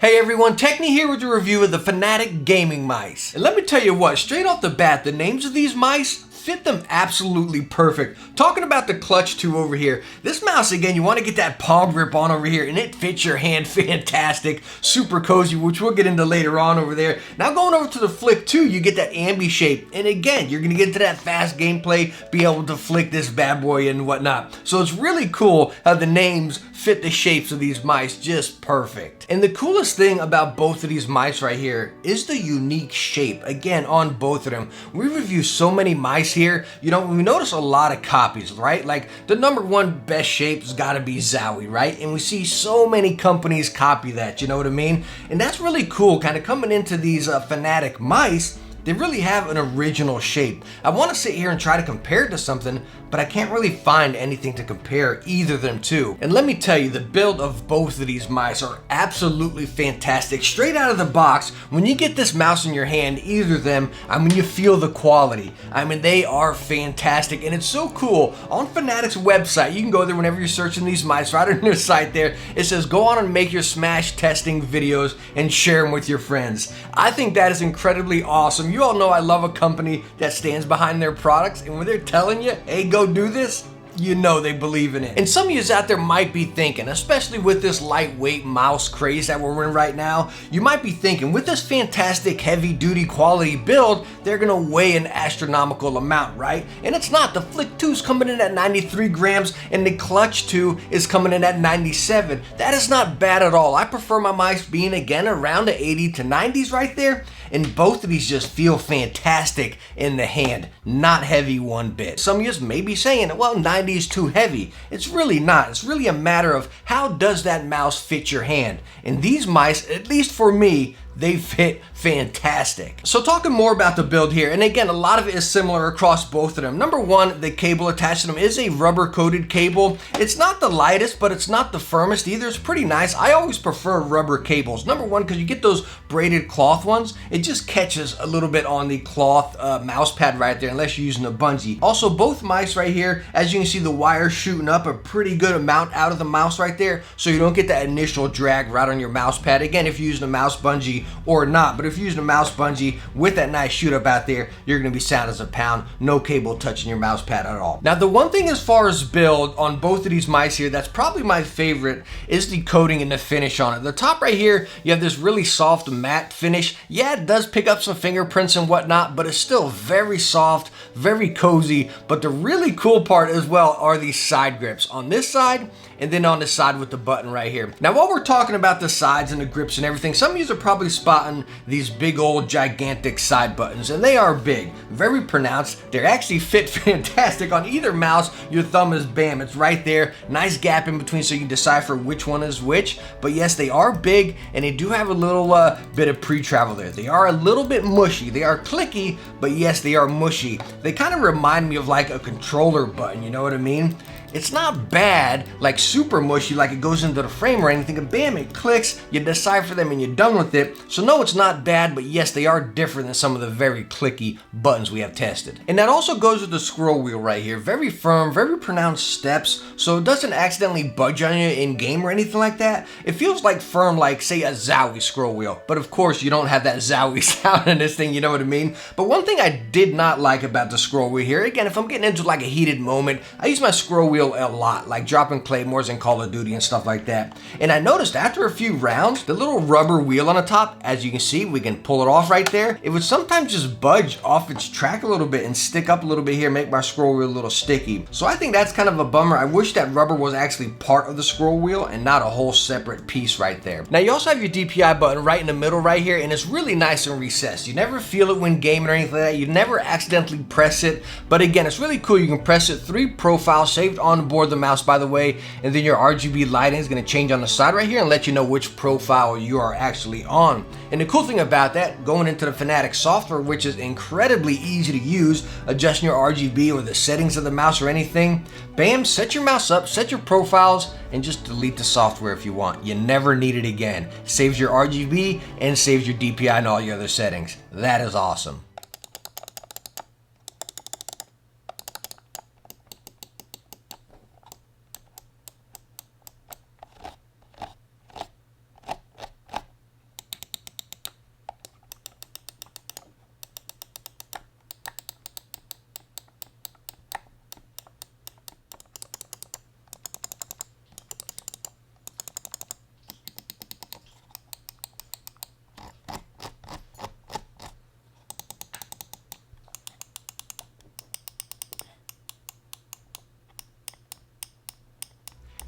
Hey everyone, Techni here with a review of the Fnatic gaming mice. And let me tell you what, straight off the bat, the names of these mice fit them absolutely perfect. Talking about the Clutch 2 over here, this mouse again, you want to get that palm grip on over here and it fits your hand fantastic, super cozy, which we'll get into later on over there. Now going over to the Flick 2, you get that ambi shape, and again, you're going to get into that fast gameplay, be able to flick this bad boy and whatnot. So it's really cool how the names fit the shapes of these mice just perfect. And the coolest thing about both of these mice right here is the unique shape, again, on both of them. We review so many mice here, you know, we notice a lot of copies, right? Like the #1 best shape's gotta be Zowie, right? And we see so many companies copy that, you know what I mean? And that's really cool, kind of coming into these Fnatic mice. They really have an original shape. I want to sit here and try to compare it to something, but I can't really find anything to compare either of them to. And let me tell you, the build of both of these mice are absolutely fantastic. Straight out of the box, when you get this mouse in your hand, either of them, I mean, you feel the quality. I mean, they are fantastic, and it's so cool. On Fnatic's website, you can go there whenever you're searching these mice, right on their site there, it says, go on and make your Smash testing videos and share them with your friends. I think that is incredibly awesome. You all know I love a company that stands behind their products, and when they're telling you, hey, go do this, you know they believe in it. And some of you out there might be thinking, especially with this lightweight mouse craze that we're in right now, you might be thinking, with this fantastic heavy duty quality build, they're gonna weigh an astronomical amount, right? And it's not. The Flick 2 is coming in at 93 grams and the Clutch 2 is coming in at 97. That is not bad at all. I prefer my mice being again around the 80 to 90s right there. And both of these just feel fantastic in the hand, not heavy one bit. Some of you may be saying, well, 90 is too heavy. It's really not. It's really a matter of how does that mouse fit your hand. And these mice, at least for me, they fit fantastic. So talking more about the build here, and again, a lot of it is similar across both of them. #1, the cable attached to them is a rubber-coated cable. It's not the lightest, but it's not the firmest either. It's pretty nice. I always prefer rubber cables. #1, because you get those braided cloth ones, it just catches a little bit on the cloth mouse pad right there, unless you're using a bungee. Also, both mice right here, as you can see, the wire shooting up a pretty good amount out of the mouse right there, so you don't get that initial drag right on your mouse pad. Again, if you're using a mouse bungee or not, but if you're using a mouse bungee with that nice shoot up out there, you're gonna be sound as a pound, no cable touching your mouse pad at all. Now, the one thing as far as build on both of these mice here, that's probably my favorite, is the coating and the finish on it. The top right here, you have this really soft matte finish. Yeah, it does pick up some fingerprints and whatnot, but it's still very soft, very cozy. But the really cool part as well are these side grips on this side and then on the side with the button right here. Now, while we're talking about the sides and the grips and everything, some of you are probably spotting these big old gigantic side buttons, and they are big, very pronounced. They actually fit fantastic on either mouse. Your thumb is bam, it's right there. Nice gap in between so you can decipher which one is which. But yes, they are big, and they do have a little bit of pre-travel there. They are a little bit mushy. They are clicky, but yes, they are mushy. They kind of remind me of like a controller button, you know what I mean? It's not bad, like super mushy, like it goes into the frame or anything, and bam, it clicks, you decipher them and you're done with it. So no, it's not bad, but yes, they are different than some of the very clicky buttons we have tested. And that also goes with the scroll wheel right here. Very firm, very pronounced steps, so it doesn't accidentally budge on you in game or anything like that. It feels like firm, like say a Zowie scroll wheel, but of course you don't have that Zowie sound in this thing, you know what I mean? But one thing I did not like about the scroll wheel here, again, if I'm getting into like a heated moment, I use my scroll wheel a lot, like dropping claymores in Call of Duty and stuff like that. And I noticed after a few rounds, the little rubber wheel on the top, as you can see, we can pull it off right there. It would sometimes just budge off its track a little bit and stick up a little bit here, make my scroll wheel a little sticky. So I think that's kind of a bummer. I wish that rubber was actually part of the scroll wheel and not a whole separate piece right there. Now you also have your DPI button right in the middle right here, and it's really nice and recessed. You never feel it when gaming or anything like that. You never accidentally press it, but again, it's really cool. You can press it, 3 profiles saved on board the mouse, by the way, and then your RGB lighting is going to change on the side right here and let you know which profile you are actually on. And the cool thing about that, going into the Fnatic software, which is incredibly easy to use, adjusting your RGB or the settings of the mouse or anything, bam, set your mouse up, set your profiles, and just delete the software if you want. You never need it again. Saves your RGB and saves your DPI and all your other settings. That is awesome.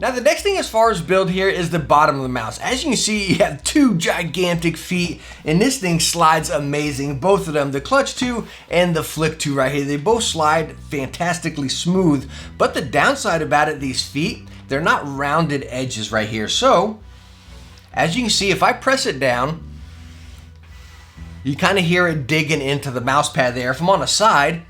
Now the next thing as far as build here is the bottom of the mouse. As you can see, you have two gigantic feet, and this thing slides amazing. Both of them, the Clutch 2 and the Flick 2 right here, they both slide fantastically smooth. But the downside about it, these feet, they're not rounded edges right here. So, as you can see, if I press it down, you kind of hear it digging into the mouse pad there. If I'm on the side,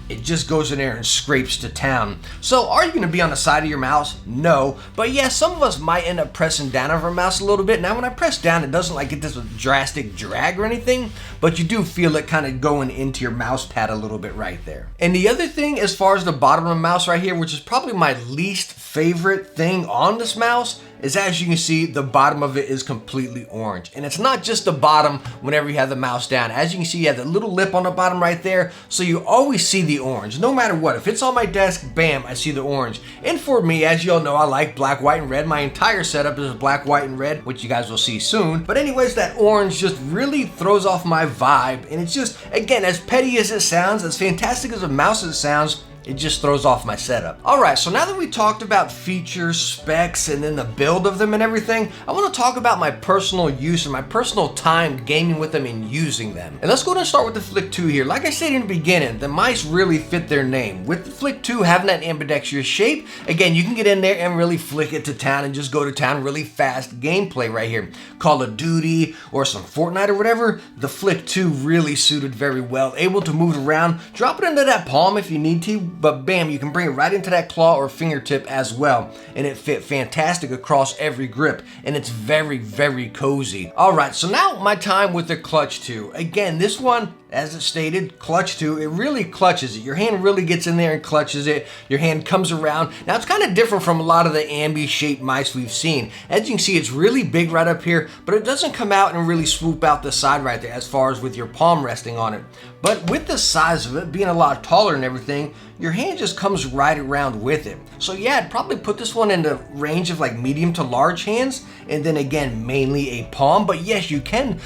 it just goes in there and scrapes to town. So are you going to be on the side of your mouse? No. But yeah, some of us might end up pressing down on our mouse a little bit. Now when I press down, it doesn't like get this drastic drag or anything, but you do feel it kind of going into your mouse pad a little bit right there. And the other thing as far as the bottom of the mouse right here, which is probably my least favorite thing on this mouse, is as you can see, the bottom of it is completely orange. And it's not just the bottom whenever you have the mouse down. As you can see, you have the little lip on the bottom right there, so you always see the orange. No matter what, if it's on my desk, bam, I see the orange. And for me, as you all know, I like black, white, and red. My entire setup is black, white, and red, which you guys will see soon. But anyways, that orange just really throws off my vibe. And it's just, again, as petty as it sounds, as fantastic as a mouse as it sounds, it just throws off my setup. Alright, so now that we talked about features, specs, and then the build of them and everything, I want to talk about my personal use and my personal time gaming with them and using them. And let's go ahead and start with the Flick 2 here. Like I said in the beginning, the mice really fit their name. With the Flick 2 having that ambidextrous shape, again, you can get in there and really flick it to town and just go to town really fast gameplay right here. Call of Duty or some Fortnite or whatever, the Flick 2 really suited very well. Able to move it around, drop it into that palm if you need to, but bam, you can bring it right into that claw or fingertip as well. And it fit fantastic across every grip, and it's very, very cozy. Alright, so now my time with the Clutch 2. Again, this one, as it stated, Clutch 2, it really clutches it. Your hand really gets in there and clutches it. Your hand comes around. Now it's kind of different from a lot of the ambi-shaped mice we've seen. As you can see, it's really big right up here, but it doesn't come out and really swoop out the side right there as far as with your palm resting on it. But with the size of it being a lot taller and everything, your hand just comes right around with it. So yeah, I'd probably put this one in the range of like medium to large hands, and then again, mainly a palm. But yes, you can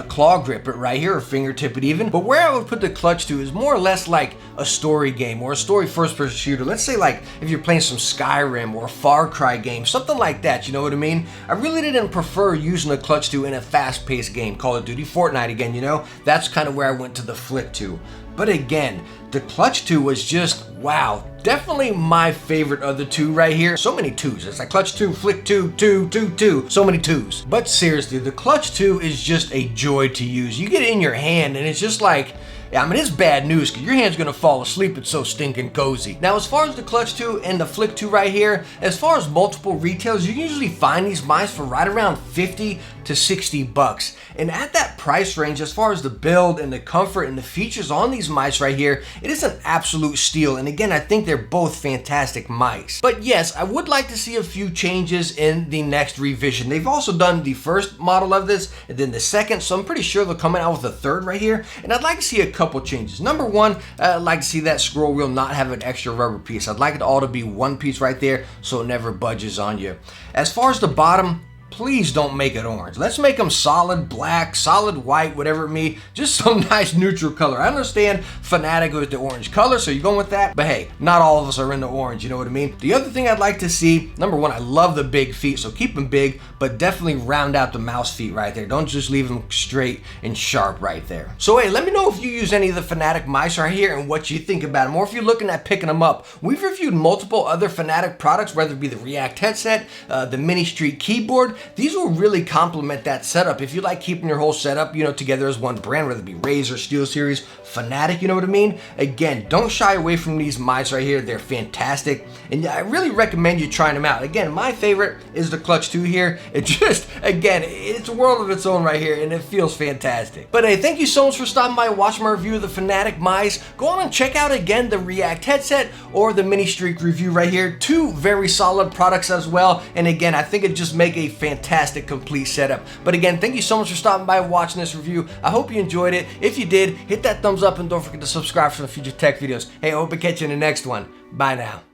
claw grip it right here or fingertip it even. But where I would put the Clutch 2 is more or less like a story game or a story first-person shooter. Let's say like if you're playing some Skyrim or a Far Cry game, something like that, you know what I mean? I really didn't prefer using the Clutch 2 in a fast-paced game, Call of Duty, Fortnite again, you know? That's kind of where I went to the Flick 2. But again, the Clutch 2 was just, wow, definitely my favorite of the two right here. So many twos. It's like Clutch 2, Flick 2, 2, 2, 2. So many twos. But seriously, the Clutch 2 is just a joy to use. You get it in your hand and it's just like, yeah, I mean, it's bad news because your hand's gonna fall asleep. It's so stinking cozy. Now, as far as the Clutch 2 and the Flick 2 right here, as far as multiple retails, you can usually find these mice for right around 50 to 60 bucks. And at that price range, as far as the build and the comfort and the features on these mice right here, it is an absolute steal. And again, I think they're both fantastic mice. But yes, I would like to see a few changes in the next revision. They've also done the first model of this and then the second, so I'm pretty sure they'll come out with a third right here. And I'd like to see a couple changes. Number one, I'd like to see that scroll wheel not have an extra rubber piece. I'd like it all to be one piece right there so it never budges on you. As far as the bottom, please don't make it orange. Let's make them solid black, solid white, whatever it may, just some nice neutral color. I understand Fnatic with the orange color, so you're going with that, but hey, not all of us are into orange, you know what I mean? The other thing I'd like to see, number one, I love the big feet, so keep them big, but definitely round out the mouse feet right there. Don't just leave them straight and sharp right there. So hey, let me know if you use any of the Fnatic mice right here and what you think about them, or if you're looking at picking them up. We've reviewed multiple other Fnatic products, whether it be the React headset, the Mini Street keyboard. These will really complement that setup. If you like keeping your whole setup, you know, together as one brand, whether it be Razer, SteelSeries, Fnatic, you know what I mean? Again, don't shy away from these mice right here. They're fantastic, and I really recommend you trying them out. Again, my favorite is the Clutch 2 here. It just, again, it's a world of its own right here, and it feels fantastic. But hey, thank you so much for stopping by and watching my review of the Fnatic mice. Go on and check out again the React headset or the Mini Streak review right here. Two very solid products as well, and again, I think it just make a fantastic complete setup. But again, thank you so much for stopping by and watching this review. I hope you enjoyed it. If you did, hit that thumbs up and don't forget to subscribe for the future tech videos. Hey, I hope to catch you in the next one. Bye now.